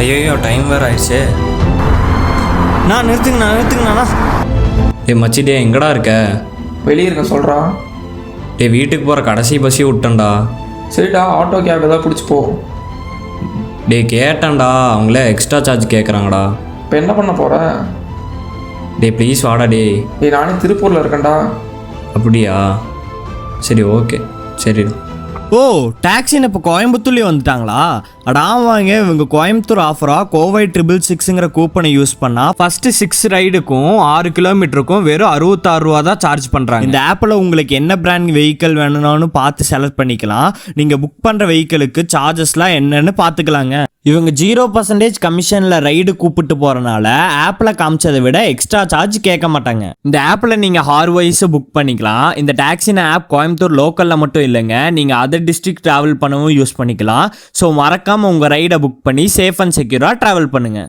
ஐயோ டைம் வேறு ஆயிடுச்சு. நிறுத்துங்கண்ணா. மச்சி எங்கடா இருக்க? வெளியே இருக்க சொல்கிறா. வீட்டுக்கு போகிற கடைசி பஸ்ஸையும் விட்டேன்டா. சரிடா, ஆட்டோ கேப் ஏதாவது பிடிச்சி போ. கேட்டேன்டா, அவங்களே எக்ஸ்ட்ரா சார்ஜ் கேட்குறாங்கடா. இப்போ என்ன பண்ண போகிற? ப்ளீஸ் வாடா. நானே திருப்பூரில் இருக்கேன்டா. அப்படியா? சரி, ஓகே, சரி. ஓ, டாக்ஸின்னு இப்போ கோயம்புத்தூர்லேயே வந்துட்டாங்களா? வாங்க, இவங்க கோயம்புத்தூர் ஆஃபராக கோவை 666ங்கிற கூப்பனை யூஸ் பண்ணால் ஃபஸ்ட்டு 6 ரைடுக்கும் 6 கிலோமீட்டருக்கும் வெறும் 66 ரூபா தான் சார்ஜ் பண்ணுறாங்க. இந்த ஆப்பில் உங்களுக்கு என்ன பிராண்ட் வெஹிக்கிள் வேணும்னு பார்த்து செலக்ட் பண்ணிக்கலாம். நீங்கள் புக் பண்ணுற வெஹிக்கிளுக்கு சார்ஜஸ்லாம் என்னென்னு பார்த்துக்கலாங்க. இவங்க 0% கமிஷனில் ரைடு கூப்பிட்டு போகிறனால ஆப்பில் காமிச்சதை விட எக்ஸ்ட்ரா சார்ஜ் கேட்க மாட்டாங்க. இந்த ஆப்பில் நீங்கள் ஹார்வைஸை புக் பண்ணிக்கலாம். இந்த டாக்ஸின ஆப் கோயம்புத்தூர் லோக்கலில் மட்டும் இல்லைங்க, நீங்கள் அதர் டிஸ்ட்ரிக்ட் ட்ராவல் பண்ணவும் யூஸ் பண்ணிக்கலாம். ஸோ மறக்காமல் உங்கள் ரைடை புக் பண்ணி சேஃப் அண்ட் செக்யூராக ட்ராவல் பண்ணுங்கள்.